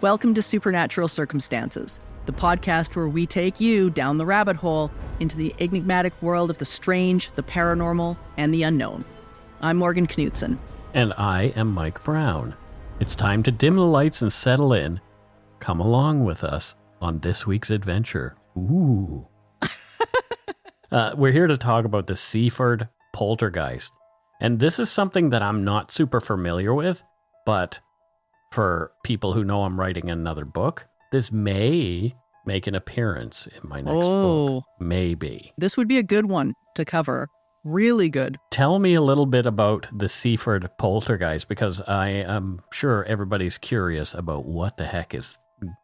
Welcome to Supernatural Circumstances, the podcast where we take you down the rabbit hole into the enigmatic world of the strange, the paranormal, and the unknown. I'm Morgan Knutson. And I am Mike Brown. It's time to dim the lights and settle in. Come along with us on this week's adventure. Ooh. We're here to talk about the Seaford Poltergeist. And this is something that I'm not super familiar with, but for people who know I'm writing another book, this may make an appearance in my next book. Maybe. This would be a good one to cover. Really good. Tell me a little bit about the Seaford Poltergeist, because I am sure everybody's curious about what the heck is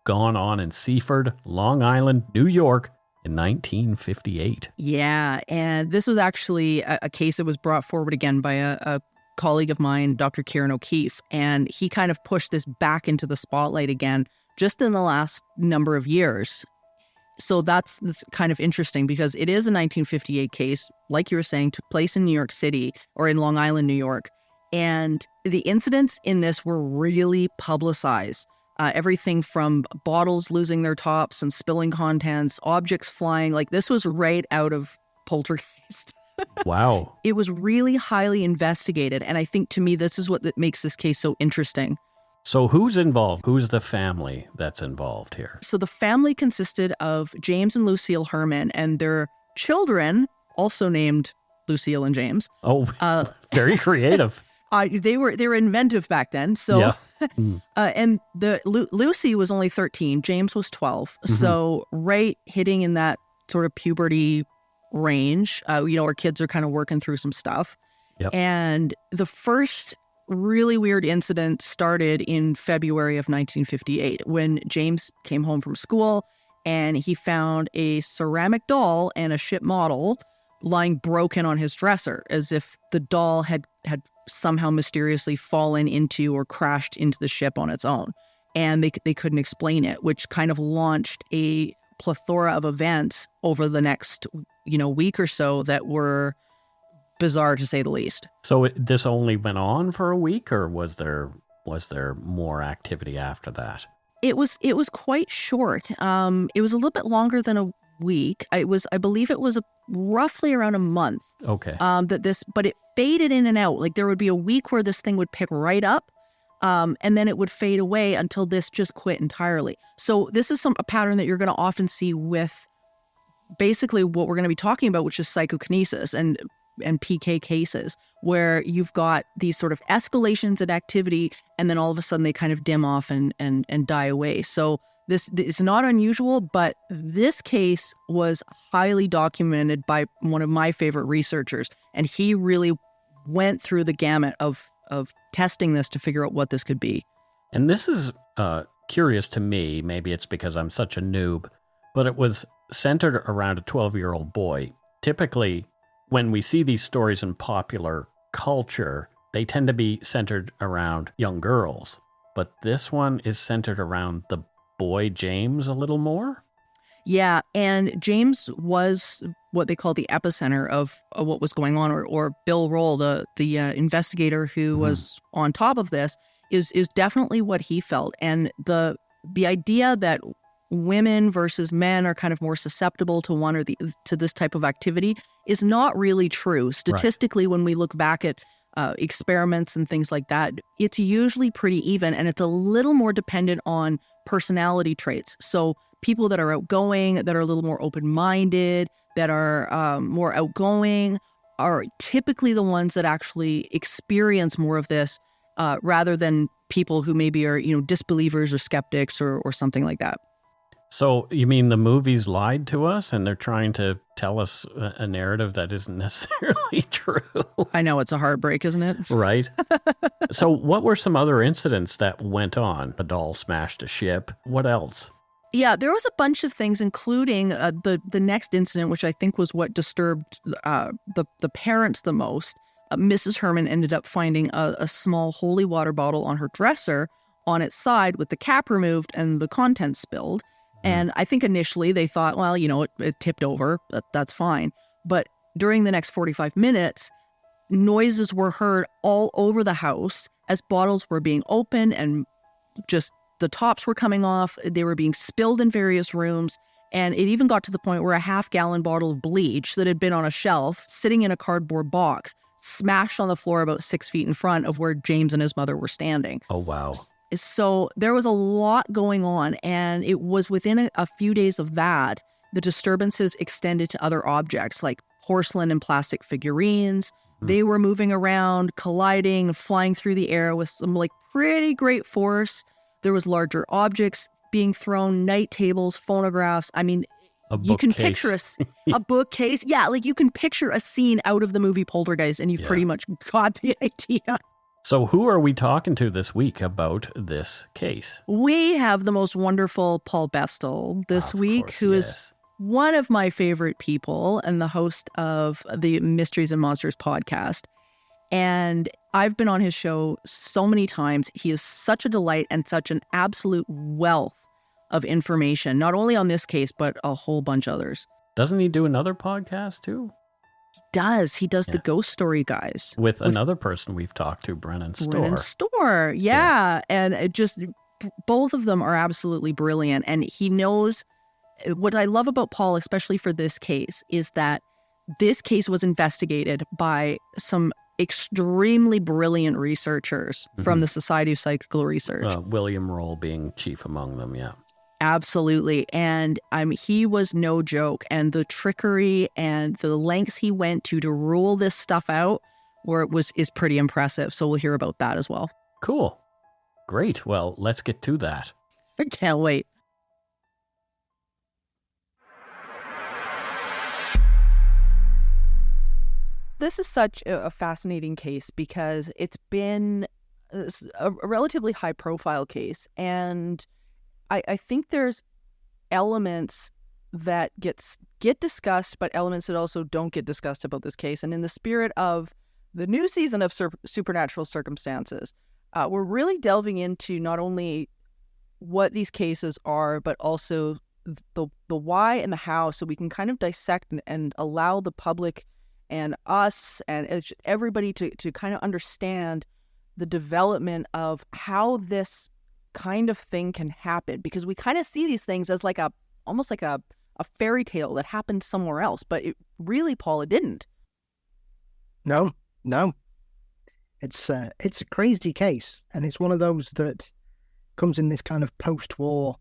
gone on in Seaford, Long Island, New York in 1958. Yeah, and this was actually a case that was brought forward again by a colleague of mine, Dr. Kieran O'Keefe, and he kind of pushed this back into the spotlight again just in the last number of years. So that's kind of interesting because it is a 1958 case, like you were saying, took place in New York City or in Long Island, New York. And the incidents in this were really publicized. Everything from bottles losing their tops and spilling contents, objects flying, like this was right out of Poltergeist. Wow. It was really highly investigated. And I think to me, this is what makes this case so interesting. So who's involved? Who's the family that's involved here? So the family consisted of James and Lucille Herman and their children, also named Lucille and James. Oh, very creative. They were inventive back then. So, yeah. And Lucy was only 13. James was 12. Mm-hmm. So right hitting in that sort of puberty range, our kids are kind of working through some stuff. Yep. And the first really weird incident started in February of 1958 when James came home from school and he found a ceramic doll and a ship model lying broken on his dresser, as if the doll had somehow mysteriously fallen into or crashed into the ship on its own. And they couldn't explain it, which kind of launched a plethora of events over the next week or so that were bizarre, to say the least. So this only went on for a week, or was there more activity after that? It was quite short. It was a little bit longer than a week. I believe it was roughly around a month. Okay. But it faded in and out. Like there would be a week where this thing would pick right up, and then it would fade away until this just quit entirely. So this is a pattern that you're going to often see with basically what we're going to be talking about, which is psychokinesis and PK cases, where you've got these sort of escalations in activity, and then all of a sudden they kind of dim off and die away. So this is not unusual, but this case was highly documented by one of my favorite researchers, and he really went through the gamut of testing this to figure out what this could be. And this is curious to me. Maybe it's because I'm such a noob, but it was centered around a 12-year-old boy. Typically, when we see these stories in popular culture, they tend to be centered around young girls. But this one is centered around the boy James a little more? Yeah, and James was what they call the epicenter of what was going on, or Bill Roll, the investigator who was on top of this, is definitely what he felt. And the idea that women versus men are kind of more susceptible to to this type of activity is not really true. Statistically, right. When we look back at experiments and things like that, it's usually pretty even, and it's a little more dependent on personality traits. So people that are outgoing, that are a little more open-minded, that are more outgoing, are typically the ones that actually experience more of this, rather than people who maybe are disbelievers or skeptics or something like that. So you mean the movies lied to us and they're trying to tell us a narrative that isn't necessarily true? I know, it's a heartbreak, isn't it? Right. So what were some other incidents that went on? A doll smashed a ship. What else? Yeah, there was a bunch of things, including the next incident, which I think was what disturbed the parents the most. Mrs. Herman ended up finding a small holy water bottle on her dresser on its side with the cap removed and the contents spilled. And I think initially they thought, well, it tipped over. That's fine. But during the next 45 minutes, noises were heard all over the house as bottles were being opened and just the tops were coming off. They were being spilled in various rooms. And it even got to the point where a half-gallon bottle of bleach that had been on a shelf, sitting in a cardboard box, smashed on the floor about 6 feet in front of where James and his mother were standing. Oh, wow. So there was a lot going on. And it was within a few days of that, the disturbances extended to other objects like porcelain and plastic figurines. They were moving around, colliding, flying through the air with some like pretty great force. There was larger objects being thrown, night tables, phonographs. I mean, you can picture a bookcase. Yeah, like you can picture a scene out of the movie Poltergeist, and you've pretty much got the idea. So who are we talking to this week about this case? We have the most wonderful Paul Bestel this week, who is one of my favorite people and the host of the Mysteries and Monsters podcast. And I've been on his show so many times. He is such a delight and such an absolute wealth of information, not only on this case, but a whole bunch of others. Doesn't he do another podcast too? He does. He does the Ghost Story Guys. With another person we've talked to, Brennan Storr. Brennan Storr, yeah. And it just, both of them are absolutely brilliant. And he knows, what I love about Paul, especially for this case, is that this case was investigated by some extremely brilliant researchers from the Society of Psychical Research. William Roll being chief among them, yeah. Absolutely. And he was no joke. And the trickery and the lengths he went to rule this stuff out is pretty impressive. So we'll hear about that as well. Cool. Great. Well, let's get to that. I can't wait. This is such a fascinating case because it's been a relatively high-profile case, and I think there's elements that get discussed, but elements that also don't get discussed about this case. And in the spirit of the new season of Supernatural Circumstances, we're really delving into not only what these cases are, but also the why and the how, so we can kind of dissect and allow the public and us and everybody to kind of understand the development of how this kind of thing can happen, because we kind of see these things as like almost like a fairy tale that happened somewhere else, but it really, Paul, it didn't. No. It's a crazy case, and it's one of those that comes in this kind of post-war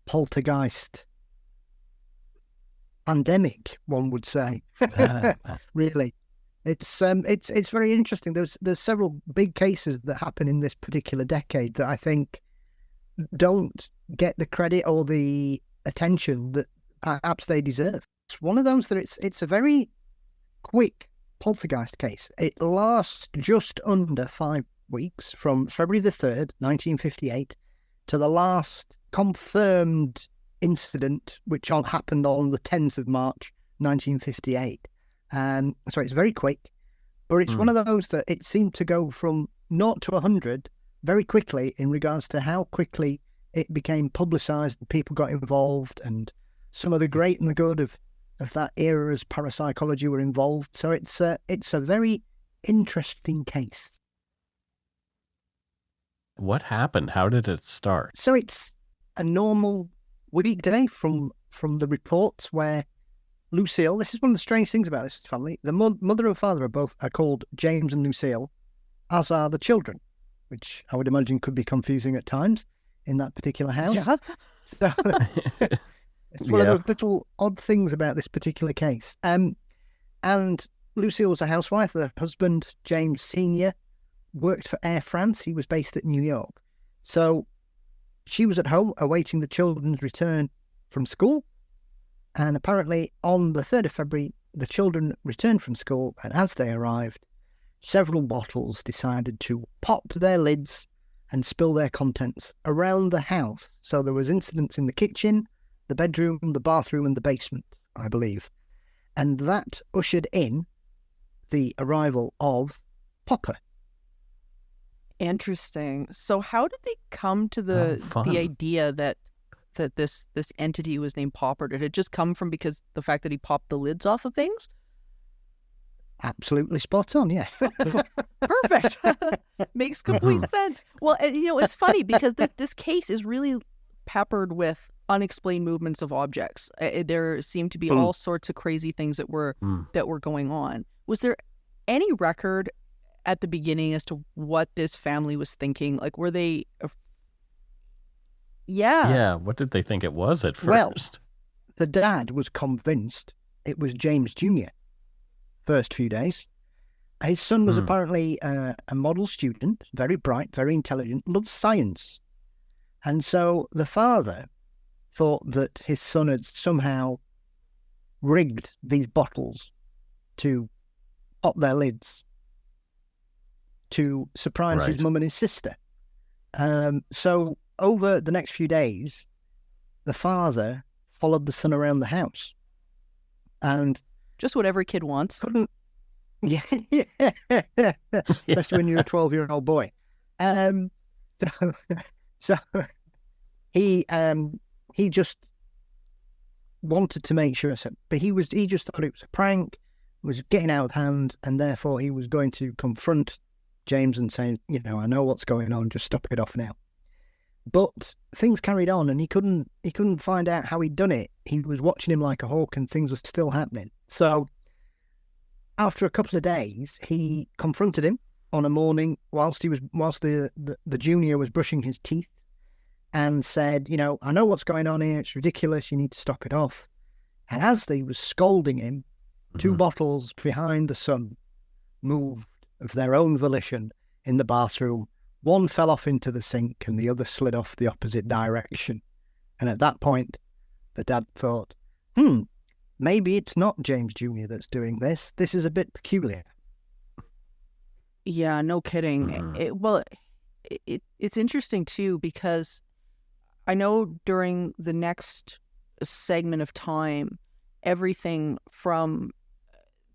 poltergeist pandemic, one would say. Really. It's very interesting. There's several big cases that happen in this particular decade that I think don't get the credit or the attention that perhaps they deserve. It's one of those that it's a very quick poltergeist case. It lasts just under 5 weeks, from February the 3rd, 1958, to the last confirmed incident, which happened on the 10th of March, 1958. So it's very quick, but it's one of those that it seemed to go from 0 to 100 very quickly in regards to how quickly it became publicised and people got involved, and some of the great and the good of that era's parapsychology were involved. So it's a very interesting case. What happened? How did it start? So it's a normal weekday from the reports where Lucille, this is one of the strange things about this family, the mother and father are called James and Lucille, as are the children, which I would imagine could be confusing at times in that particular house. Yeah. So, it's one of those little odd things about this particular case. And Lucille was a housewife. Her husband, James Sr., worked for Air France. He was based at New York. So she was at home awaiting the children's return from school. And apparently on the 3rd of February, the children returned from school, and as they arrived, several bottles decided to pop their lids and spill their contents around the house. So there was incidents in the kitchen, the bedroom, the bathroom, and the basement, I believe. And that ushered in the arrival of Popper. Interesting. So how did they come to the idea that this entity was named Popper? Did it just come from because the fact that he popped the lids off of things? Absolutely spot on, yes. Perfect. Makes complete sense. Well, and, it's funny because this case is really peppered with unexplained movements of objects. There seemed to be all sorts of crazy things that were going on. Was there any record at the beginning as to what this family was thinking? Like, were they... Yeah, what did they think it was at first? Well, the dad was convinced it was James Jr. first few days. His son was apparently a model student, very bright, very intelligent, loved science. And so the father thought that his son had somehow rigged these bottles to pop their lids to surprise his mum and his sister. So over the next few days, the father followed the son around the house. And just what every kid wants. Especially when you're a 12-year-old boy. So he just wanted to make sure, but he just thought it was a prank, was getting out of hand, and therefore he was going to confront James and say, I know what's going on, just stop it off now. But things carried on, and he couldn't find out how he'd done it. He was watching him like a hawk, and things were still happening. So after a couple of days, he confronted him on a morning whilst the junior was brushing his teeth, and said, I know what's going on here. It's ridiculous. You need to stop it off. And as they was scolding him, two bottles behind the son moved of their own volition in the bathroom. One fell off into the sink and the other slid off the opposite direction. And at that point, the dad thought, maybe it's not James Jr. that's doing this. This is a bit peculiar. Yeah, no kidding. It's interesting, too, because I know during the next segment of time, everything from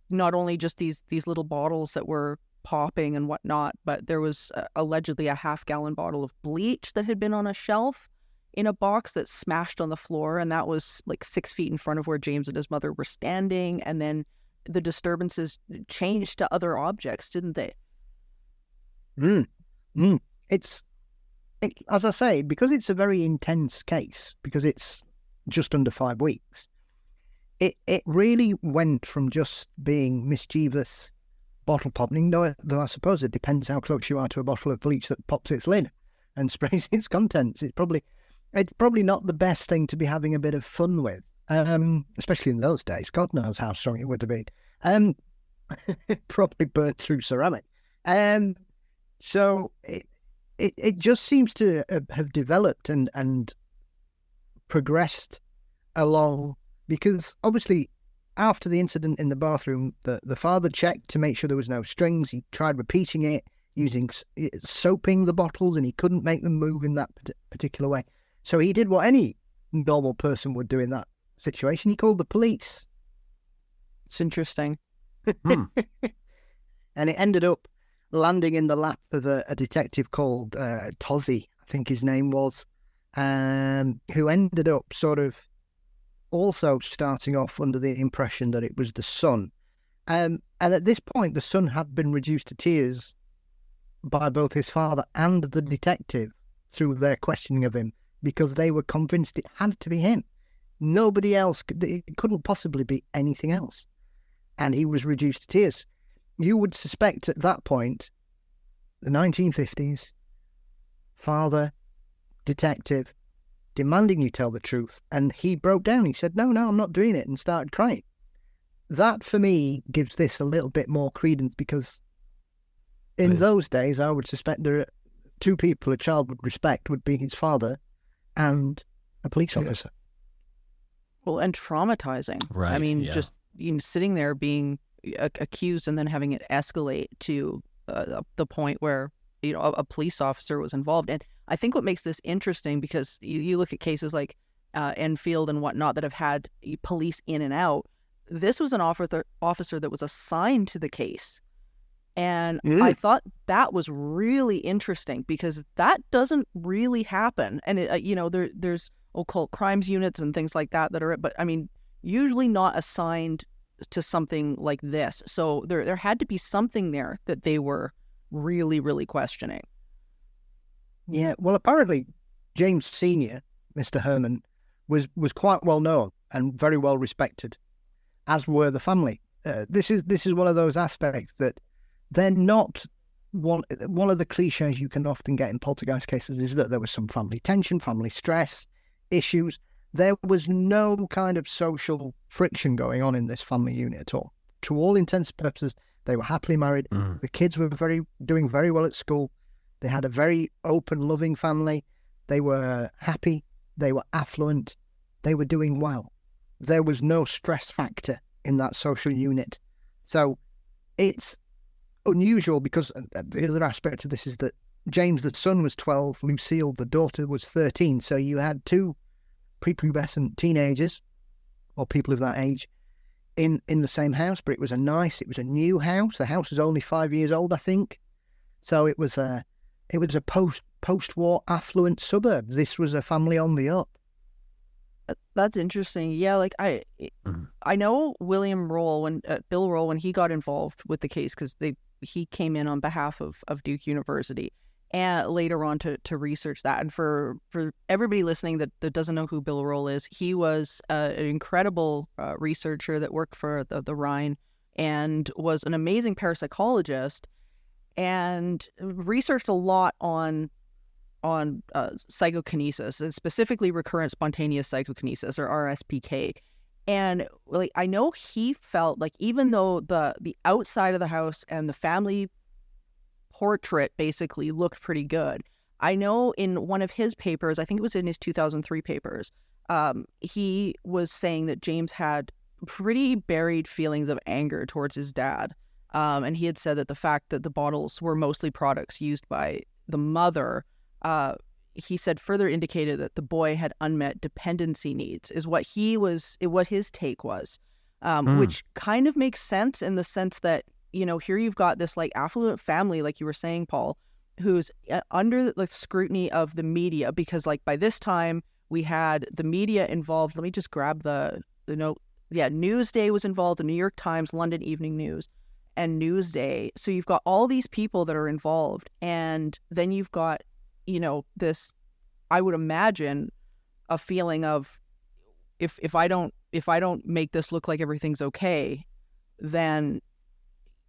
not only just these little bottles that were popping and whatnot, but there was allegedly a half-gallon bottle of bleach that had been on a shelf in a box that smashed on the floor, and that was like 6 feet in front of where James and his mother were standing. And then the disturbances changed to other objects, didn't they? It's, as I say, because it's a very intense case, because it's just under 5 weeks, it really went from just being mischievous bottle popping, though I suppose it depends how close you are to a bottle of bleach that pops its lid and sprays its contents. It's probably not the best thing to be having a bit of fun with, especially in those days. God knows how strong it would have been. It probably burnt through ceramic. So it just seems to have developed and progressed along, because obviously after the incident in the bathroom, the father checked to make sure there was no strings. He tried repeating it, using soaping the bottles, and he couldn't make them move in that particular way. So he did what any normal person would do in that situation. He called the police. It's interesting. And it ended up landing in the lap of a detective called Tozzy, I think his name was, who ended up sort of also starting off under the impression that it was the son. And at this point, the son had been reduced to tears by both his father and the detective through their questioning of him, because they were convinced it had to be him. Nobody else, it couldn't possibly be anything else. And he was reduced to tears. You would suspect at that point, the 1950s, father, detective, demanding you tell the truth, and he broke down. He said, no, I'm not doing it, and started crying. That, for me, gives this a little bit more credence, because in those days, I would suspect there are two people a child would respect would be his father and a police officer. Well, and traumatizing. Right. I mean, just sitting there being accused and then having it escalate to the point where a police officer was involved. And I think what makes this interesting, because you look at cases like Enfield and whatnot that have had police in and out. This was an officer that was assigned to the case. And I thought that was really interesting, because that doesn't really happen. And, there's occult crimes units and things like that are, but I mean, usually not assigned to something like this. So there had to be something there that they were really, really questioning. Yeah, well, apparently James Senior, Mr. Herman, was quite well known and very well respected, as were the family. This is one of those aspects that they're not one of the cliches you can often get in poltergeist cases is that there was some family tension, family stress, issues. There was no kind of social friction going on in this family unit at all. To all intents and purposes, they were happily married. The kids were doing very well at school. They had a very open, loving family. They were happy. They were affluent. They were doing well. There was no stress factor in that social unit. So it's unusual because the other aspect of this is that James, the son, was 12. Lucille, the daughter, was 13. So you had two prepubescent teenagers or people of that age in the same house, but it was a new house. The house was only 5 years old, I think. So it was a post-war affluent suburb. This was a family on the up. That's interesting. Yeah, like I know William Roll Bill Roll, when he got involved with the case, because he came in on behalf of Duke University and later on to research that. And for everybody listening that doesn't know who Bill Roll is, he was an incredible researcher that worked for the Rhine and was an amazing parapsychologist and researched a lot on psychokinesis, and specifically recurrent spontaneous psychokinesis, or RSPK. And like I know he felt like even though the outside of the house and the family portrait basically looked pretty good, I know in one of his papers, I think it was in his 2003 papers, he was saying that James had pretty buried feelings of anger towards his dad. And he had said that the fact that the bottles were mostly products used by the mother, he said further indicated that the boy had unmet dependency needs, is what his take was, which kind of makes sense in the sense that, you know, here you've got this like affluent family, like you were saying, Paul, who's under the scrutiny of the media, because like by this time we had the media involved. Let me just grab the note. Yeah, Newsday was involved, the New York Times, London Evening News, and Newsday. So you've got all these people that are involved, and then you've got, you know, this, I would imagine, a feeling of if I don't make this look like everything's okay, then,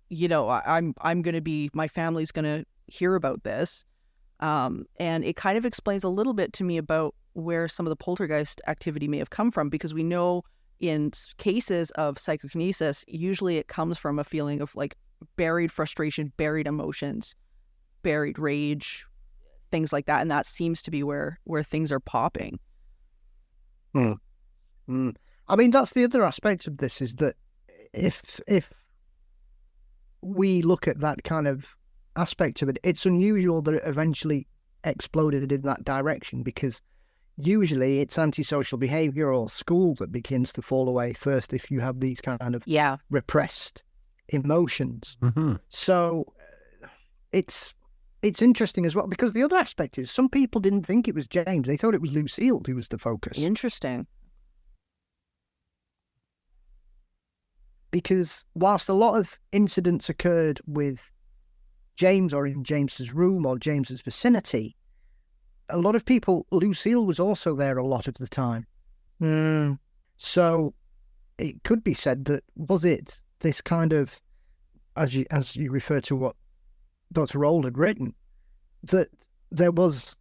you know, I'm going to be, my family's going to hear about this. And it kind of explains a little bit to me about where some of the poltergeist activity may have come from, because we know in cases of psychokinesis, usually it comes from a feeling of like buried frustration, buried emotions, buried rage, things like that. And that seems to be where things are popping. I mean, that's the other aspect of this, is that if we look at that kind of aspect of it, it's unusual that it eventually exploded in that direction, because usually it's antisocial behaviour or school that begins to fall away first if you have these kind of repressed emotions. So it's interesting as well, because the other aspect is some people didn't think it was James. They thought it was Lucille who was the focus. Interesting. Because whilst a lot of incidents occurred with James or in James's room or James's vicinity, a lot of people, Lucille was also there a lot of the time. So it could be said that, was it this kind of, as you refer to what Dr. Rold had written, that there was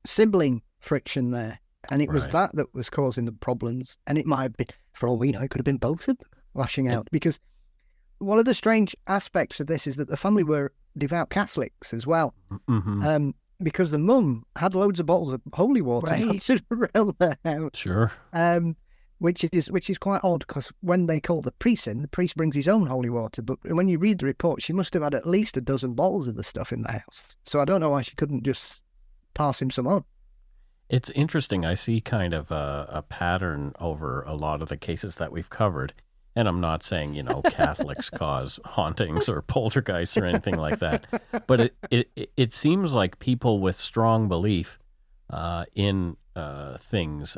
sibling friction there, and it was that was causing the problems, and it might have been, for all we know, it could have been both of them lashing out, because one of the strange aspects of this is that the family were devout Catholics as well. Because the mum had loads of bottles of holy water around their house. Sure. Which is quite odd, because when they call the priest in, the priest brings his own holy water. But when you read the report, she must have had at least a dozen bottles of the stuff in the house. So I don't know why she couldn't just pass him some on. It's interesting. I see kind of a pattern over a lot of the cases that we've covered. And I'm not saying, you know, Catholics cause hauntings or poltergeists or anything like that. But it seems like people with strong belief in things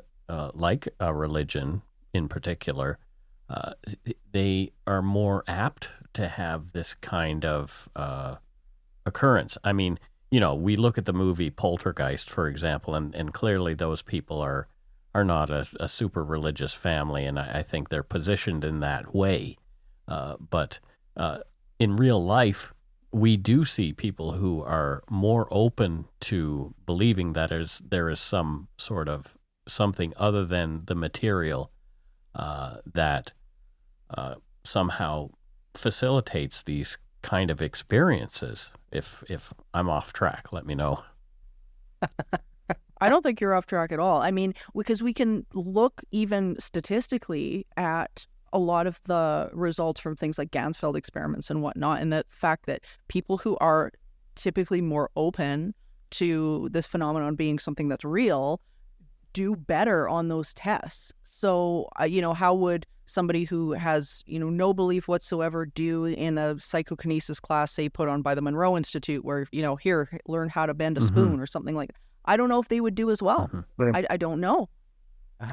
like a religion in particular, they are more apt to have this kind of occurrence. I mean, we look at the movie Poltergeist, for example, and clearly those people are not a super religious family, and I think they're positioned in that way. But in real life, we do see people who are more open to believing that there is some sort of something other than the material that somehow facilitates these kind of experiences. If I'm off track, let me know. I don't think you're off track at all. I mean, because we can look even statistically at a lot of the results from things like Gansfeld experiments and whatnot, and the fact that people who are typically more open to this phenomenon being something that's real do better on those tests. So, how would somebody who has, no belief whatsoever do in a psychokinesis class, say, put on by the Monroe Institute, where, here, learn how to bend a spoon or something like that? I don't know if they would do as well. I don't know.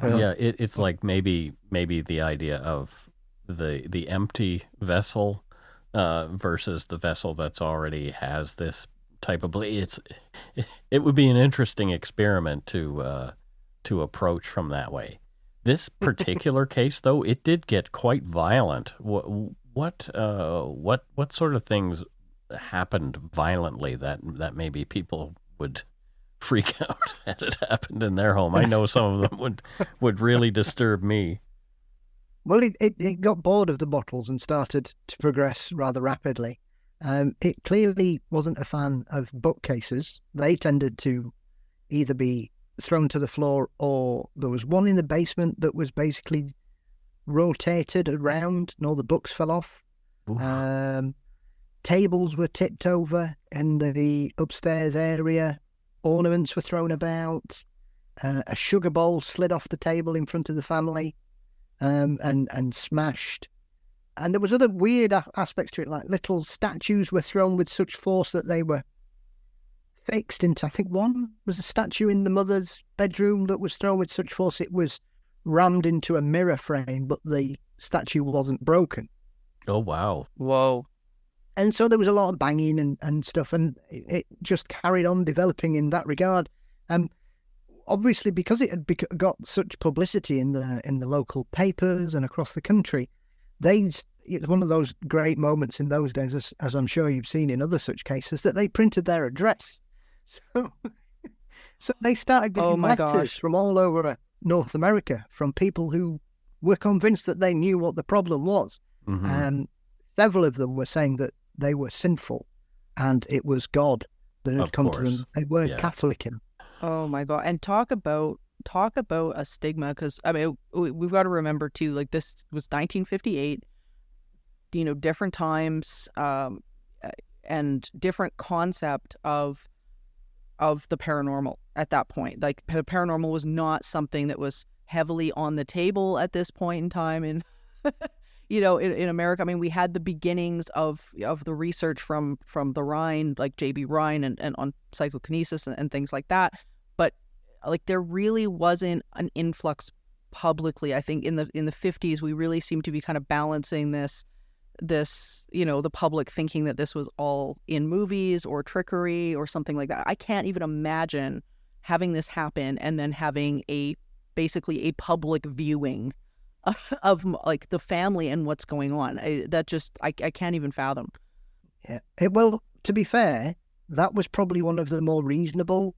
Yeah, it's like maybe the idea of the empty vessel versus the vessel that's already has this type of belief. It would be an interesting experiment to approach from that way. This particular case, though, it did get quite violent. What sort of things happened violently that maybe people would freak out had it happened in their home? I know some of them would really disturb me. Well, it got bored of the bottles and started to progress rather rapidly. It clearly wasn't a fan of bookcases. They tended to either be thrown to the floor, or there was one in the basement that was basically rotated around and all the books fell off. Tables were tipped over in the upstairs area. Ornaments were thrown about. A sugar bowl slid off the table in front of the family and smashed. And there was other weird aspects to it, like little statues were thrown with such force that they were fixed into, I think one was a statue in the mother's bedroom that was thrown with such force it was rammed into a mirror frame, but the statue wasn't broken. Oh, wow. Whoa. And so there was a lot of banging and stuff, and it just carried on developing in that regard. Obviously, because it had got such publicity in the local papers and across the country, it was one of those great moments in those days, as I'm sure you've seen in other such cases, that they printed their address. So they started getting letters from all over North America from people who were convinced that they knew what the problem was. And several of them were saying that they were sinful and it was God that had come to them. They weren't Catholic. Oh my God. And talk about a stigma, because I mean, we've got to remember too, like, this was 1958, different times and different concept of the paranormal at that point. Like, the paranormal was not something that was heavily on the table at this point in time in in America. I mean, we had the beginnings of the research from the Rhine, like J.B. Rhine and on psychokinesis and things like that. But like, there really wasn't an influx publicly. I think in the 50s, we really seemed to be kind of balancing this, the public thinking that this was all in movies or trickery or something like that. I can't even imagine having this happen and then having basically a public viewing of like the family and what's going on. I can't even fathom. Yeah. Well, to be fair, that was probably one of the more reasonable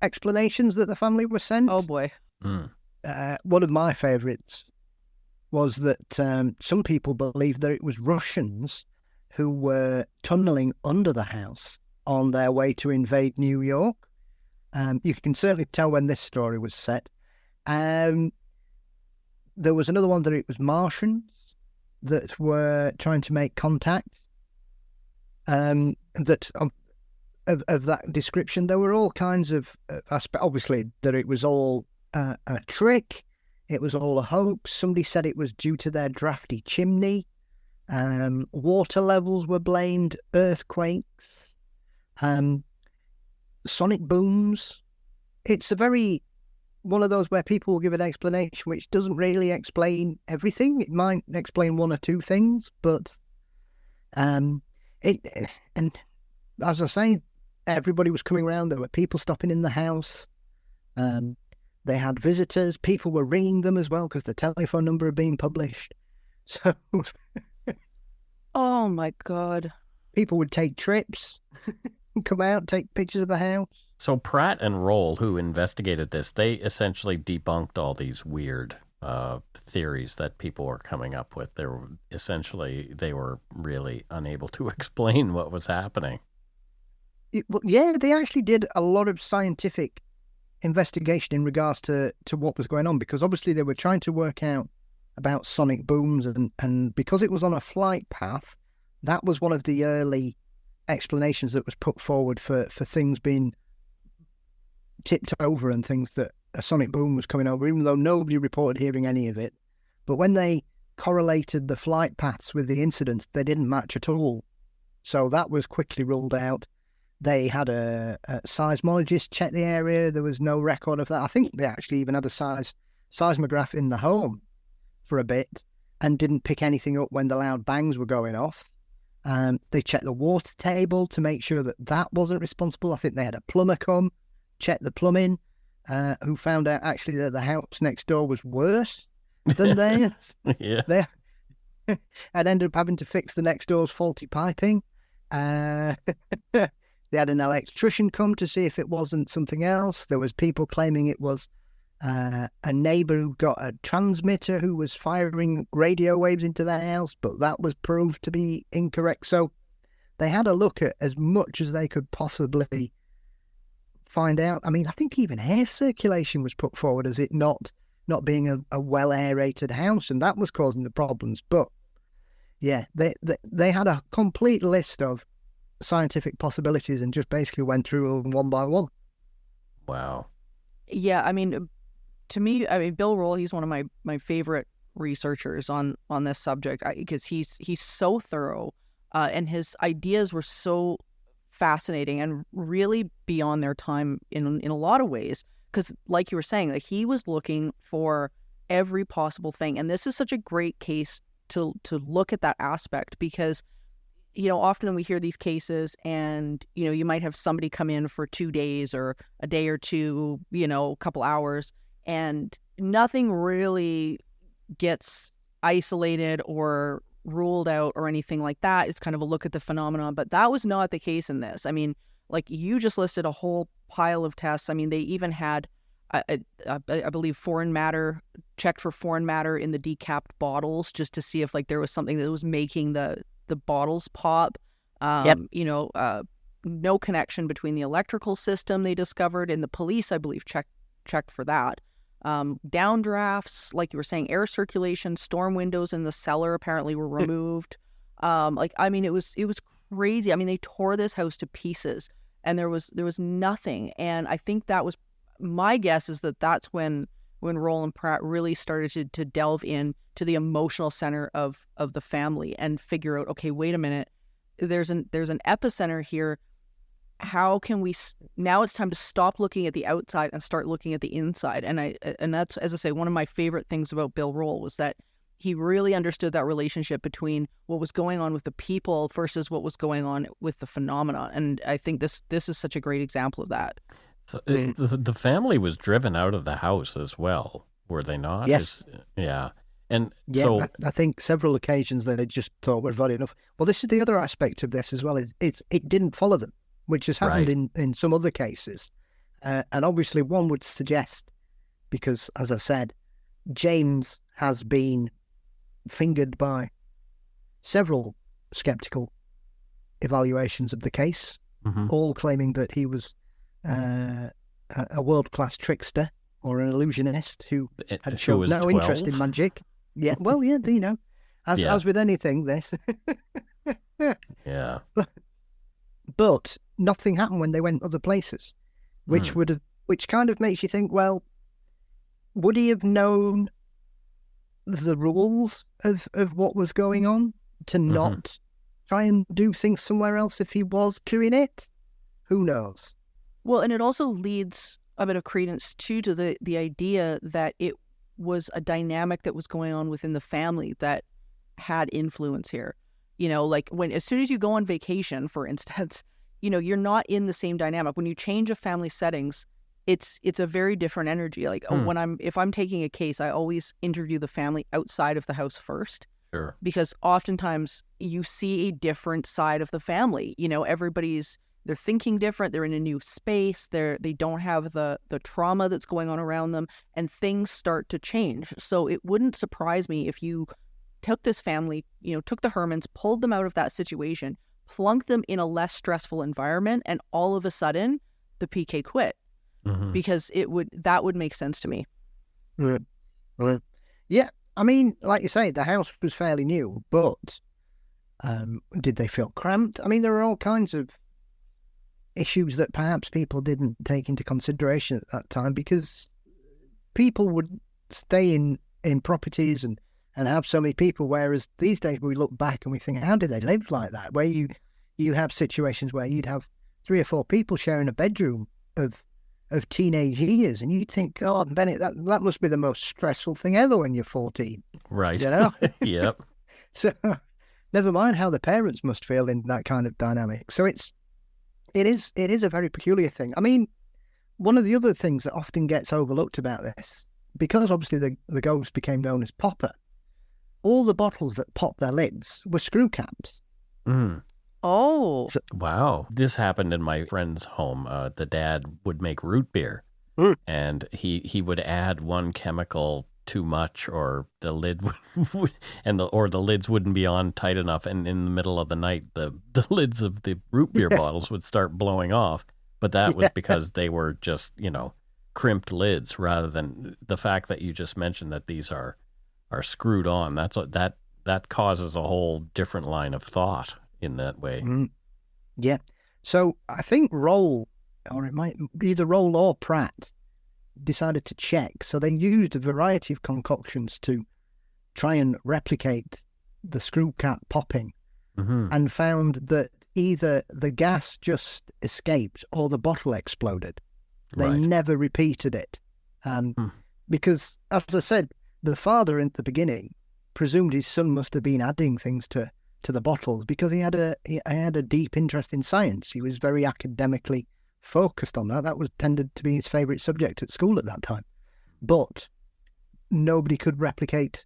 explanations that the family were sent. Oh boy. One of my favourites was that some people believed that it was Russians who were tunnelling under the house on their way to invade New York. You can certainly tell when this story was set. There was another one that it was Martians that were trying to make contact. That of that description, there were all kinds of aspects. Obviously, that it was all a trick. It was all a hoax. Somebody said it was due to their drafty chimney. Water levels were blamed. Earthquakes. Sonic booms. It's a very one of those where people will give an explanation which doesn't really explain everything. It might explain one or two things, but and as I say, everybody was coming around. There were people stopping in the house. They had visitors. People were ringing them as well because the telephone number had been published. So, oh my God, people would take trips, come out, take pictures of the house. So Pratt and Roll, who investigated this, they essentially debunked all these weird theories that people were coming up with. They were really unable to explain what was happening. Yeah, they actually did a lot of scientific investigation in regards to what was going on, because obviously they were trying to work out about sonic booms, and because it was on a flight path, that was one of the early explanations that was put forward for things being tipped over and things, that a sonic boom was coming over, even though nobody reported hearing any of it. But when they correlated the flight paths with the incidents, they didn't match at all. So that was quickly ruled out. They had a seismologist check the area. There was no record of that. I think they actually even had a seismograph in the home for a bit and didn't pick anything up when the loud bangs were going off. They checked the water table to make sure that wasn't responsible. I think they had a plumber come, check the plumbing, who found out actually that the house next door was worse than theirs. Yeah. And ended up having to fix the next door's faulty piping. They had an electrician come to see if it wasn't something else. There was people claiming it was a neighbour who got a transmitter who was firing radio waves into their house, but that was proved to be incorrect. So they had a look at as much as they could possibly find out. I mean, I think even air circulation was put forward as it not being a well aerated house, and that was causing the problems. But yeah, they had a complete list of scientific possibilities and just basically went through them one by one. Wow. Yeah, I mean, to me, Bill Roll, he's one of my favorite researchers on this subject, because he's so thorough, and his ideas were so fascinating and really beyond their time in a lot of ways. Because, like you were saying, like, he was looking for every possible thing, and this is such a great case to look at that aspect, because often we hear these cases and, you might have somebody come in for 2 days or a day or two, a couple hours, and nothing really gets isolated or ruled out or anything like that. It's kind of a look at the phenomenon, but that was not the case in this. I mean, like, you just listed a whole pile of tests. I mean, they even had, I believe, foreign matter, checked for foreign matter in the decapped bottles just to see if, like, there was something that was making the bottles pop. Yep. No connection between the electrical system they discovered, and the police, I believe, checked for that. Downdrafts, like you were saying, air circulation, storm windows in the cellar apparently were removed. It was crazy. I mean, they tore this house to pieces, and there was nothing. And I think that was, my guess is that's when Roland Pratt really started to delve in to the emotional center of the family and figure out, okay, wait a minute, there's an epicenter here. How can we, now it's time to stop looking at the outside and start looking at the inside. And that's, as I say, one of my favorite things about Bill Roll was that he really understood that relationship between what was going on with the people versus what was going on with the phenomena. And I think this is such a great example of that. So the family was driven out of the house as well, were they not? Yes. Yeah. And yeah, so I think several occasions they just thought were valid enough. Well, this is the other aspect of this as well, is it didn't follow them, which has happened in some other cases. And obviously one would suggest, because as I said, James has been fingered by several skeptical evaluations of the case, all claiming that he was a world-class trickster or an illusionist who had shown no 12? interest in magic. Yeah, well, yeah, as with anything, this. Yeah. But nothing happened when they went other places, which kind of makes you think, well, would he have known the rules of what was going on to not try and do things somewhere else if he was doing it? Who knows? Well, and it also leads a bit of credence too to the idea that it was a dynamic that was going on within the family that had influence here. Like as soon as you go on vacation, for instance, you're not in the same dynamic. When you change a family settings, it's a very different energy. Like if I'm taking a case, I always interview the family outside of the house first. Sure. Because oftentimes you see a different side of the family. They're thinking different. They're in a new space. They don't have the trauma that's going on around them, and things start to change. So it wouldn't surprise me if you took this family, took the Hermans, pulled them out of that situation, plunked them in a less stressful environment, and all of a sudden the PK quit. Because that would make sense to me. Right. Yeah. I mean, like you say, the house was fairly new, but did they feel cramped? I mean, there are all kinds of issues that perhaps people didn't take into consideration at that time, because people would stay in properties and have so many people, whereas these days we look back and we think, how did they live like that? Where you have situations where you'd have 3 or 4 people sharing a bedroom of teenage years, and you'd think, oh, Bennett, that must be the most stressful thing ever when you're 14. Right. Yep. So never mind how the parents must feel in that kind of dynamic. So it is a very peculiar thing. I mean, one of the other things that often gets overlooked about this, because obviously the ghost became known as Popper, all the bottles that popped their lids were screw caps. Oh. Wow. This happened in my friend's home. The dad would make root beer, and he would add one chemical too much, or the lid would, or the lids wouldn't be on tight enough, and in the middle of the night, the lids of the root beer bottles would start blowing off. But that was because they were just, crimped lids, rather than the fact that you just mentioned that these are screwed on. That causes a whole different line of thought in that way. Yeah. So I think Roll, or it might either Roll or Pratt, decided to check. So they used a variety of concoctions to try and replicate the screw cap popping, and found that either the gas just escaped or the bottle exploded. They never repeated it. Because, as I said, the father in the beginning presumed his son must have been adding things to the bottles, because he had a deep interest in science. He was very academically focused on that. That was tended to be his favourite subject at school at that time. But nobody could replicate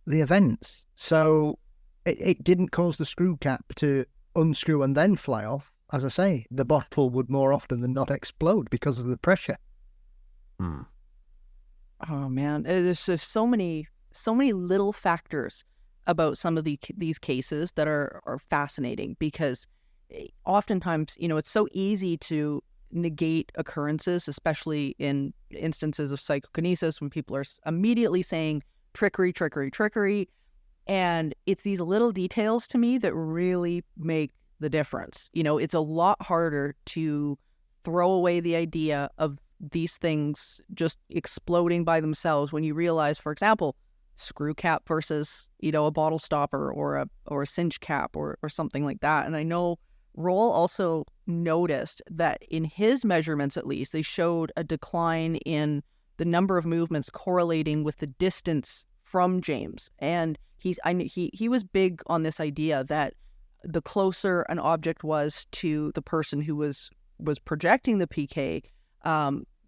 the events. So it didn't cause the screw cap to unscrew and then fly off. As I say, the bottle would more often than not explode because of the pressure. Oh man, there's just so many little factors about some of these cases that are fascinating, because oftentimes, it's so easy to negate occurrences, especially in instances of psychokinesis, when people are immediately saying trickery, trickery, trickery. And it's these little details to me that really make the difference. It's a lot harder to throw away the idea of these things just exploding by themselves when you realize, for example, screw cap versus, a bottle stopper or a cinch cap or something like that. And I know Roll also noticed that in his measurements, at least, they showed a decline in the number of movements correlating with the distance from James. And he was big on this idea that the closer an object was to the person who was projecting the PK,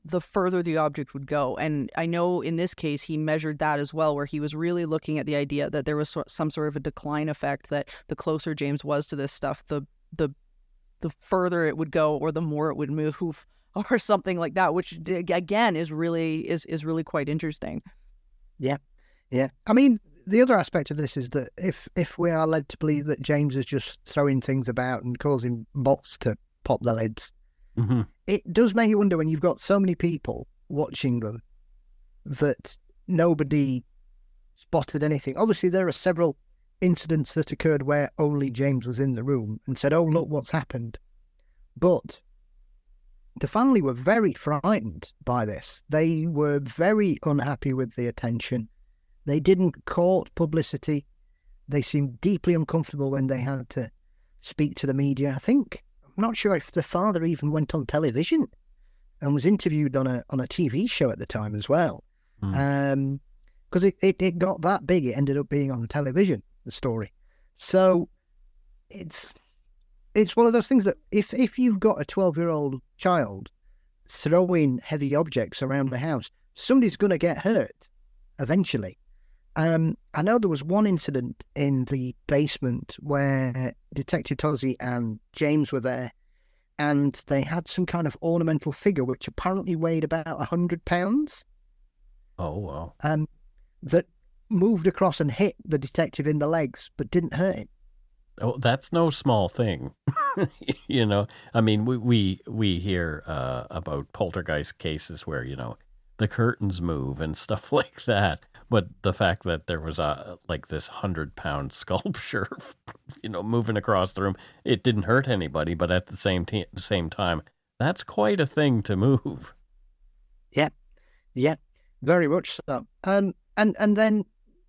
the further the object would go. And I know in this case, he measured that as well, where he was really looking at the idea that there was some sort of a decline effect, that the closer James was to this stuff, the further it would go, or the more it would move, or something like that, which again is really quite interesting. Yeah. I mean, the other aspect of this is that if we are led to believe that James is just throwing things about and causing bots to pop the lids, it does make you wonder, when you've got so many people watching them, that nobody spotted anything. Obviously, there are several incidents that occurred where only James was in the room and said, oh, look what's happened. But the family were very frightened by this. They were very unhappy with the attention. They didn't court publicity. They seemed deeply uncomfortable when they had to speak to the media. I'm not sure if the father even went on television and was interviewed on a TV show at the time as well. Because it got that big, it ended up being on television, the story. So it's one of those things that if you've got a 12-year-old child throwing heavy objects around the house, somebody's going to get hurt eventually. I know there was one incident in the basement where Detective Tozzi and James were there, and they had some kind of ornamental figure which apparently weighed about 100 pounds. Oh, wow. That moved across and hit the detective in the legs, but didn't hurt him. Oh, that's no small thing. You know, I mean, we hear about poltergeist cases where, you know, the curtains move and stuff like that. But the fact that there was this 100-pound sculpture, you know, moving across the room, it didn't hurt anybody. But at the same time, that's quite a thing to move. Yeah, very much so. And then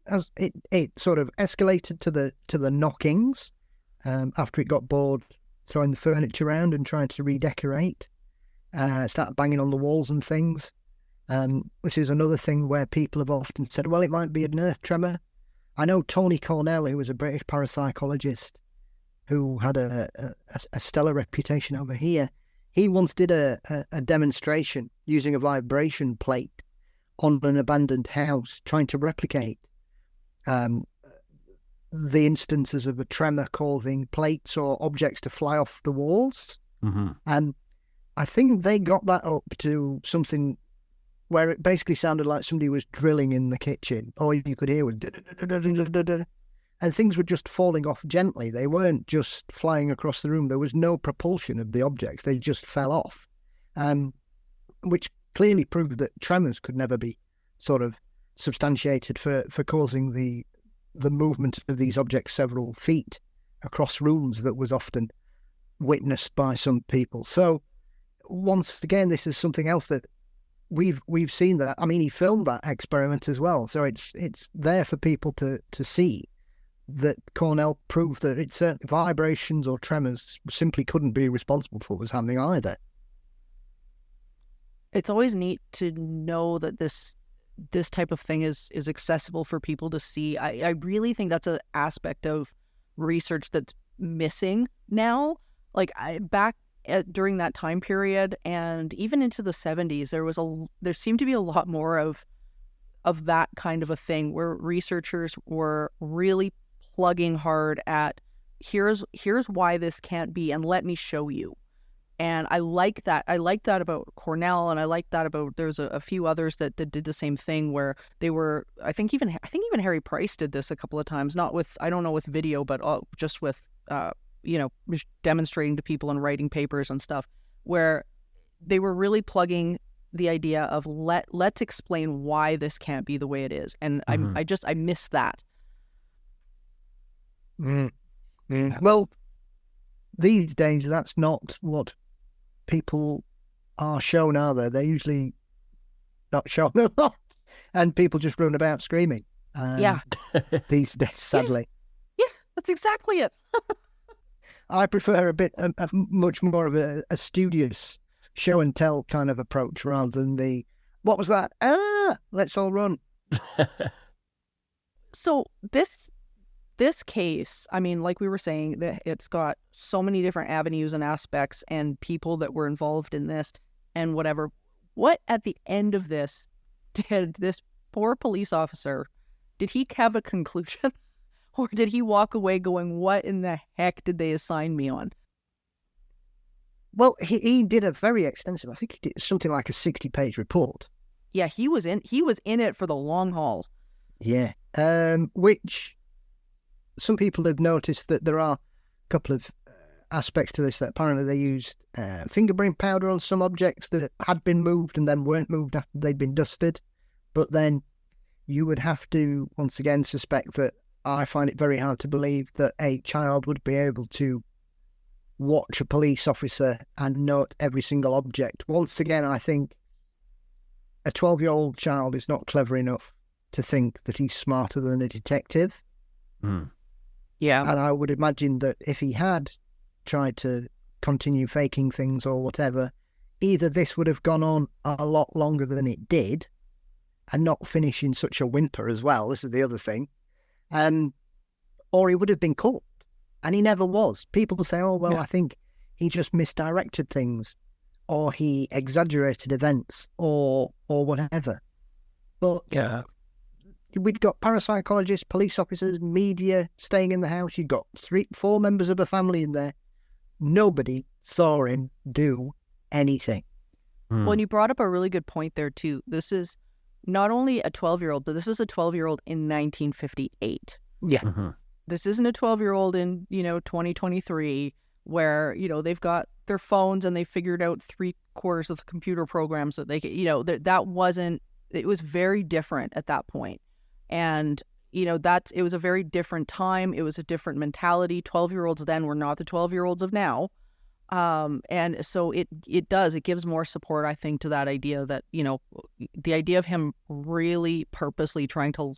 as it sort of escalated to the knockings, after it got bored throwing the furniture around and trying to redecorate, started banging on the walls and things. This is another thing where people have often said, well, it might be an earth tremor. I know Tony Cornell, who was a British parapsychologist who had a stellar reputation over here, he once did a demonstration using a vibration plate on an abandoned house, trying to replicate the instances of a tremor causing plates or objects to fly off the walls. And I think they got that up to something where it basically sounded like somebody was drilling in the kitchen. All you could hear was and things were just falling off gently. They weren't just flying across the room. There was no propulsion of the objects. They just fell off, which clearly proved that tremors could never be sort of substantiated for causing the movement of these objects several feet across rooms that was often witnessed by some people. So once again, this is something else that we've seen. That, I mean, he filmed that experiment as well, so it's there for people to see that Cornell proved that it's certain vibrations or tremors simply couldn't be responsible for what's happening either. It's always neat to know that this type of thing is accessible for people to see. I really think that's an aspect of research that's missing now. Like during that time period and even into the 70s, there seemed to be a lot more of that kind of a thing where researchers were really plugging hard at here's why this can't be, and let me show you. And I like that. I like that about Cornell, and I like that about there's a few others that did the same thing where they were. I think even Harry Price did this a couple of times, not with, I don't know, with video, but just with demonstrating to people and writing papers and stuff, where they were really plugging the idea of let's explain why this can't be the way it is. And I miss that. Well, these days that's not what people are shown, are they? They're usually not shown a lot, and people just run about screaming. These days, sadly. Yeah, that's exactly it. I prefer a much more of a studious show and tell kind of approach rather than the, what was that? Let's all run. So this case, I mean, like we were saying, that it's got so many different avenues and aspects and people that were involved in this and whatever. What at the end of this did this poor police officer, did he have a conclusion? Or did he walk away going, what in the heck did they assign me on? Well, he did a very extensive, I think he did something like a 60-page report. Yeah, he was in it for the long haul. Yeah. Which some people have noticed that there are a couple of aspects to this, that apparently they used fingerprint powder on some objects that had been moved and then weren't moved after they'd been dusted. But then you would have to, once again, suspect that I find it very hard to believe that a child would be able to watch a police officer and note every single object. Once again, I think a 12-year-old child is not clever enough to think that he's smarter than a detective. Yeah. And I would imagine that if he had tried to continue faking things or whatever, either this would have gone on a lot longer than it did and not finish in such a whimper as well. This is the other thing. Or he would have been caught, and he never was. People say, oh, well, I think he just misdirected things, or he exaggerated events, or whatever. But we'd got parapsychologists, police officers, media staying in the house. You'd got 4 members of the family in there. Nobody saw him do anything. Well, and you brought up a really good point there, too. This is not only a 12-year-old, but this is a 12-year-old in 1958. Yeah. Mm-hmm. This isn't a 12-year-old in, 2023 where, they've got their phones and they figured out 3/4 of the computer programs that they could, that wasn't, it was very different at that point. And, it was a very different time. It was a different mentality. 12-year-olds then were not the 12-year-olds of now. And so it gives more support, I think, to that idea that, the idea of him really purposely trying to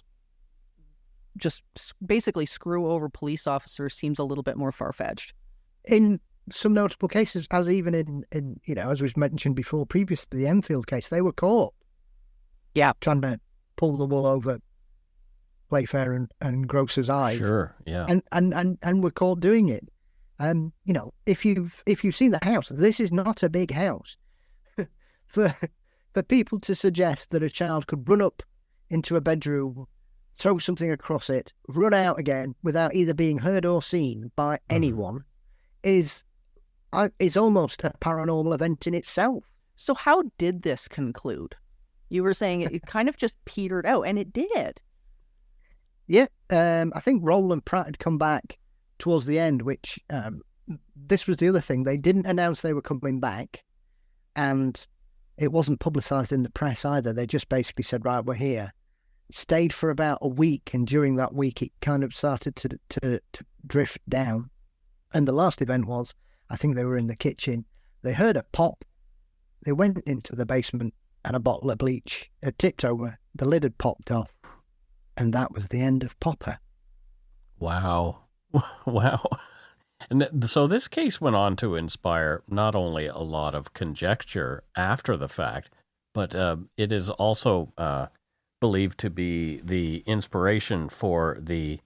just basically screw over police officers seems a little bit more far-fetched. In some notable cases, as even in as was mentioned before, previous to the Enfield case, they were caught. Yeah. Trying to pull the wool over Playfair and Grocer's eyes. Sure, yeah. And were caught doing it. If you've seen the house, this is not a big house. For people to suggest that a child could run up into a bedroom, throw something across it, run out again without either being heard or seen by anyone is almost a paranormal event in itself. So how did this conclude? You were saying it kind of just petered out, and it did. Yeah, I think Roland Pratt had come back towards the end, which this was the other thing. They didn't announce they were coming back, and it wasn't publicised in the press either. They just basically said, right, we're here. Stayed for about a week, and during that week it kind of started to drift down. And the last event was, I think they were in the kitchen. They heard a pop. They went into the basement, and a bottle of bleach had tipped over. The lid had popped off, and that was the end of Popper. Wow. Wow. And so this case went on to inspire not only a lot of conjecture after the fact, but it is also believed to be the inspiration for the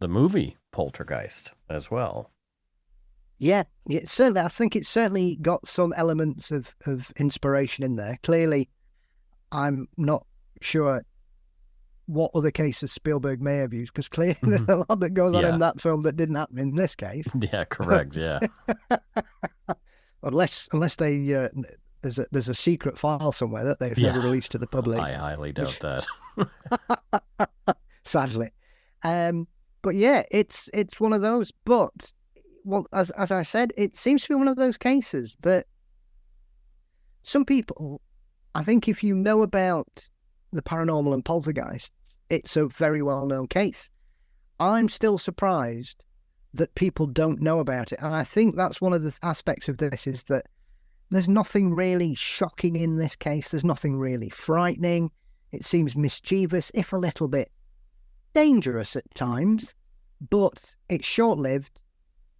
movie Poltergeist as well. Yeah, certainly. I think it's certainly got some elements of inspiration in there. Clearly, I'm not sure what other cases Spielberg may have used, because clearly there's a lot that goes on in that film that didn't happen in this case. Yeah, correct. Yeah, unless they there's a secret file somewhere that they've never released to the public. I highly doubt that. Sadly, but yeah, it's one of those. But well, as I said, it seems to be one of those cases that some people, I think, if you know about the paranormal and poltergeist, it's a very well-known case. I'm still surprised that people don't know about it, and I think that's one of the aspects of this, is that there's nothing really shocking in this case. There's nothing really frightening. It seems mischievous, if a little bit dangerous at times, but it's short-lived.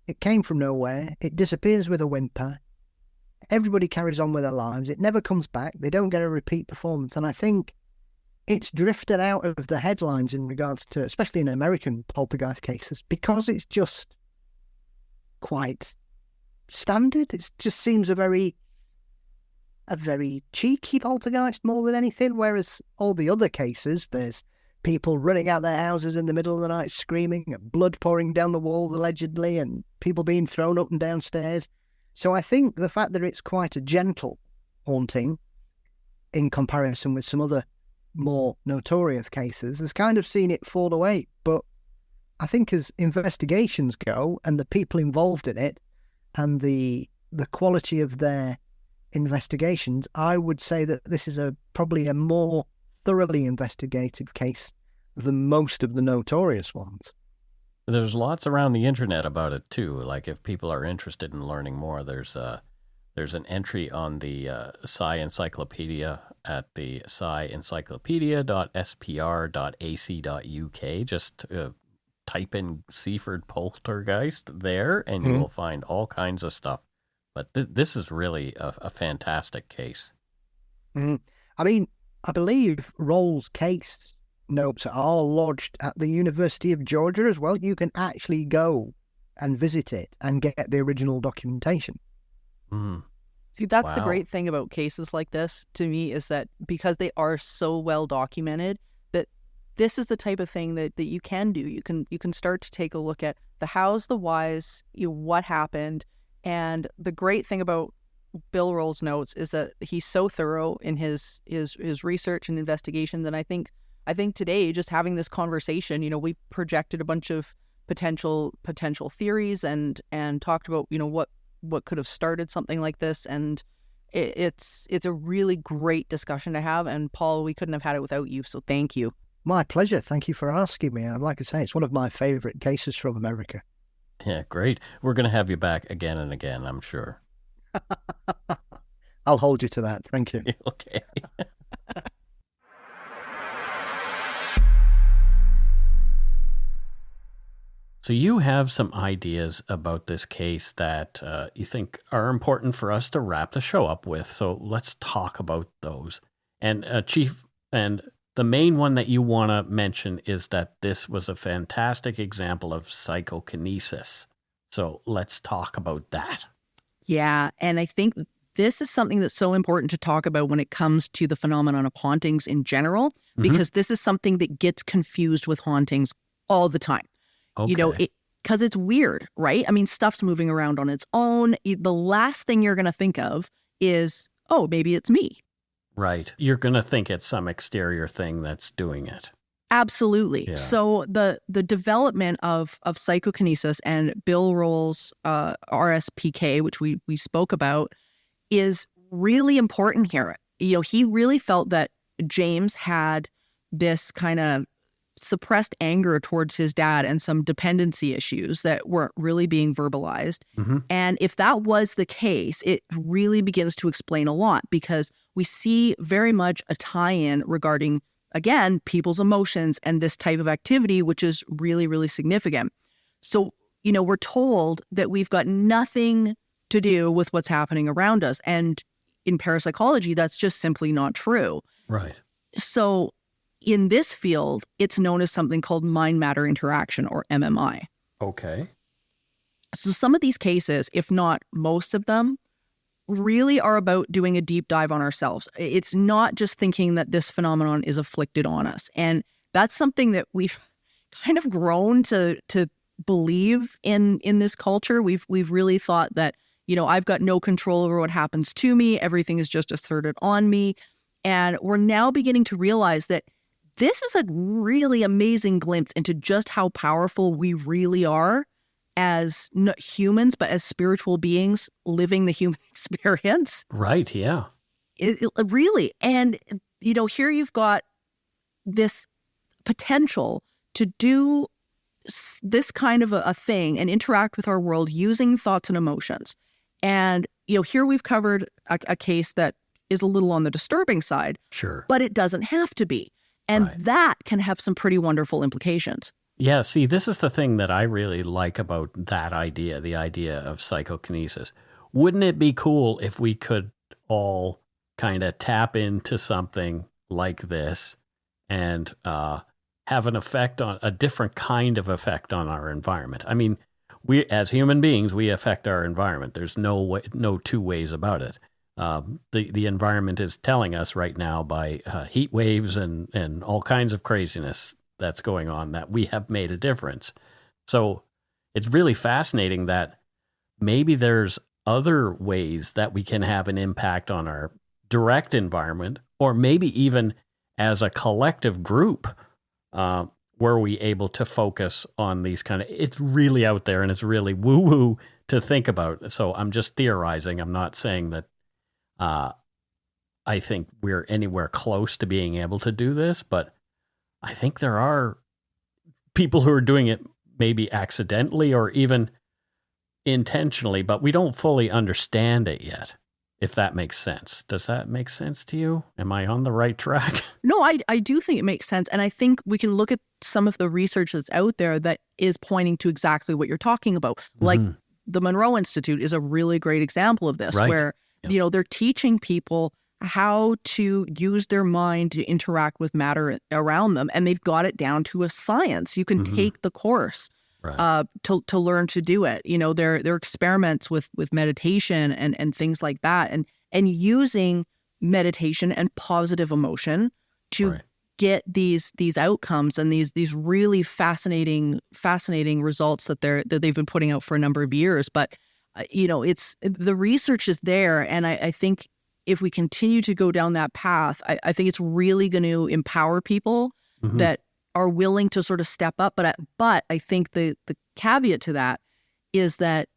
It came from nowhere. It disappears with a whimper. Everybody carries on with their lives. It never comes back. They don't get a repeat performance, and I think it's drifted out of the headlines in regards to, especially in American poltergeist cases, because it's just quite standard. It just seems a very cheeky poltergeist more than anything, whereas all the other cases, there's people running out their houses in the middle of the night screaming, and blood pouring down the walls allegedly, and people being thrown up and down stairs. So I think the fact that it's quite a gentle haunting in comparison with some other more notorious cases has kind of seen it fall away. But I think as investigations go, and the people involved in it, and the quality of their investigations, I would say that this is probably a more thoroughly investigated case than most of the notorious ones. There's lots around the internet about it too. Like if people are interested in learning more, there's an entry on the Psi Encyclopedia at the sciencyclopedia.spr.ac.uk. Just type in Seaford Poltergeist there, and you will find all kinds of stuff. But this is really a fantastic case. Mm. I mean, I believe Roll's case notes are lodged at the University of Georgia as well. You can actually go and visit it and get the original documentation. Mm. See, that's the Wow. great thing about cases like this to me, is that because they are so well documented, that this is the type of thing that you can do. You can start to take a look at the hows, the whys, what happened. And the great thing about Bill Roll's notes is that he's so thorough in his research and investigations. And I think today, just having this conversation, we projected a bunch of potential theories and talked about what could have started something like this. And it's a really great discussion to have. And Paul, we couldn't have had it without you. So thank you. My pleasure. Thank you for asking me. I'd like to say it's one of my favorite cases from America. Yeah, great. We're going to have you back again and again, I'm sure. I'll hold you to that. Thank you. Okay. So you have some ideas about this case that you think are important for us to wrap the show up with. So let's talk about those. And Chief, and the main one that you want to mention is that this was a fantastic example of psychokinesis. So let's talk about that. Yeah, and I think this is something that's so important to talk about when it comes to the phenomenon of hauntings in general, because this is something that gets confused with hauntings all the time. Okay. Because it's weird, right? I mean, stuff's moving around on its own. The last thing you're going to think of is, oh, maybe it's me. Right. You're going to think it's some exterior thing that's doing it. Absolutely. Yeah. So the development of psychokinesis and Bill Roll's RSPK, which we spoke about, is really important here. He really felt that James had this kind of suppressed anger towards his dad and some dependency issues that weren't really being verbalized. And if that was the case, it really begins to explain a lot, because we see very much a tie-in regarding, again, people's emotions and this type of activity, which is really, really significant. So, we're told that we've got nothing to do with what's happening around us. And in parapsychology, that's just simply not true. Right. So in this field, it's known as something called mind-matter interaction, or MMI. Okay. So some of these cases, if not most of them, really are about doing a deep dive on ourselves. It's not just thinking that this phenomenon is afflicted on us. And that's something that we've kind of grown to believe in this culture. We've really thought that, I've got no control over what happens to me. Everything is just asserted on me. And we're now beginning to realize that this is a really amazing glimpse into just how powerful we really are as not humans, but as spiritual beings living the human experience. Right, yeah. It really. And, here you've got this potential to do this kind of a thing and interact with our world using thoughts and emotions. And, here we've covered a case that is a little on the disturbing side. Sure. But it doesn't have to be. And Right. that can have some pretty wonderful implications. Yeah, see, this is the thing that I really like about that idea, the idea of psychokinesis. Wouldn't it be cool if we could all kind of tap into something like this and have an effect on a different kind of effect on our environment? I mean, we as human beings, we affect our environment. There's no two ways about it. The environment is telling us right now by heat waves and all kinds of craziness that's going on that we have made a difference. So it's really fascinating that maybe there's other ways that we can have an impact on our direct environment, or maybe even as a collective group, were we able to focus on these kind of, it's really out there and it's really woo-woo to think about. So I'm just theorizing. I'm not saying that I think we're anywhere close to being able to do this, but I think there are people who are doing it maybe accidentally or even intentionally, but we don't fully understand it yet, if that makes sense. Does that make sense to you? Am I on the right track? No, I do think it makes sense. And I think we can look at some of the research that's out there that is pointing to exactly what you're talking about. Like the Monroe Institute is a really great example of this, Right. where, they're teaching people how to use their mind to interact with matter around them. And they've got it down to a science. You can take the course to learn to do it. There are experiments with meditation and things like that, and using meditation and positive emotion to get these outcomes and these really fascinating results that they've been putting out for a number of years. But it's the research is there, and I think if we continue to go down that path, I think it's really going to empower people that are willing to sort of step up. But I think the caveat to that is that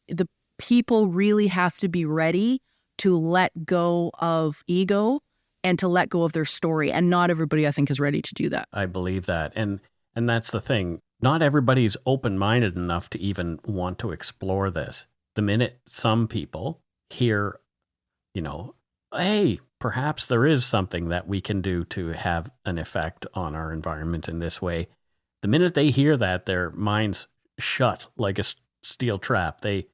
the people really have to be ready to let go of ego and to let go of their story. And not everybody, I think, is ready to do that. I believe that. And that's the thing. Not everybody's open-minded enough to even want to explore this. The minute some people hear, hey, perhaps there is something that we can do to have an effect on our environment in this way, the minute they hear that, their minds shut like a steel trap. They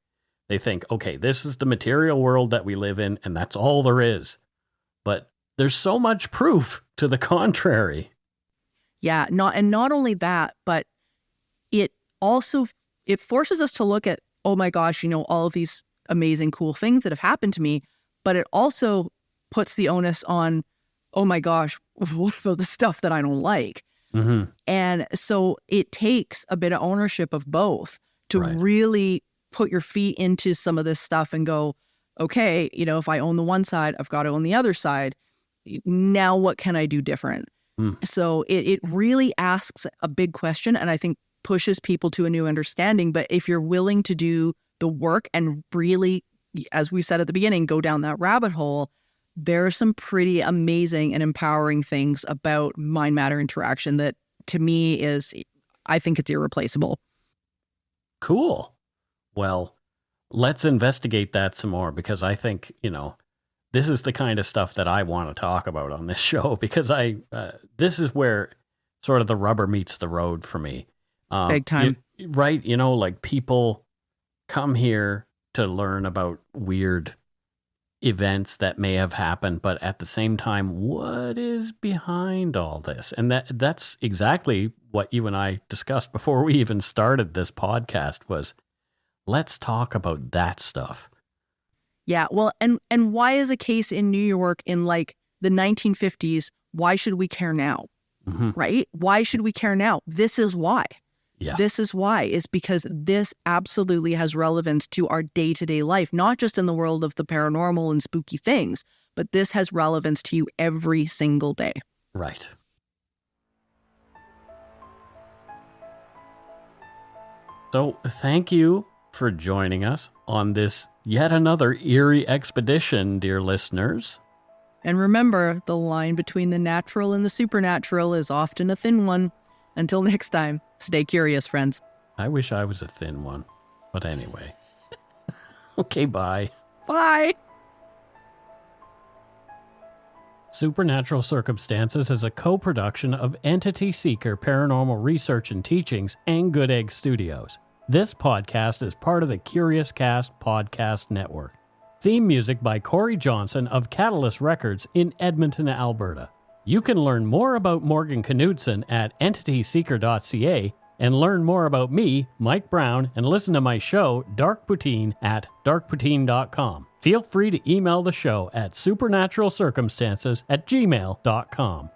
think, okay, this is the material world that we live in, and that's all there is. But there's so much proof to the contrary. Yeah, not only that, but it forces us to look at, oh my gosh, all of these amazing, cool things that have happened to me. But it also puts the onus on, oh my gosh, what about the stuff that I don't like? And so it takes a bit of ownership of both to really put your feet into some of this stuff and go, okay, if I own the one side, I've got to own the other side. Now what can I do different? So it really asks a big question, and I think pushes people to a new understanding. But if you're willing to do the work and really, as we said at the beginning, go down that rabbit hole, there are some pretty amazing and empowering things about mind-matter interaction that, to me, I think it's irreplaceable. Cool. Well, let's investigate that some more, because I think, this is the kind of stuff that I want to talk about on this show, because this is where sort of the rubber meets the road for me. Big time. Right. Like people come here to learn about weird events that may have happened, but at the same time, what is behind all this? And that's exactly what you and I discussed before we even started this podcast was, let's talk about that stuff. Yeah, well, and why is a case in New York in like the 1950s, why should we care now? Right? Why should we care now? This is why. Yeah. This is why, is because this absolutely has relevance to our day-to-day life, not just in the world of the paranormal and spooky things, but this has relevance to you every single day. Right. So thank you for joining us on this yet another eerie expedition, dear listeners. And remember, the line between the natural and the supernatural is often a thin one. Until next time, stay curious, friends. I wish I was a thin one. But anyway. Okay, bye. Bye. Supernatural Circumstances is a co-production of Entity Seeker Paranormal Research and Teachings and Good Egg Studios. This podcast is part of the Curious Cast podcast network. Theme music by Corey Johnson of Catalyst Records in Edmonton, Alberta. You can learn more about Morgan Knudsen at entityseeker.ca and learn more about me, Mike Brown, and listen to my show, Dark Poutine, at darkpoutine.com. Feel free to email the show at supernaturalcircumstances@gmail.com.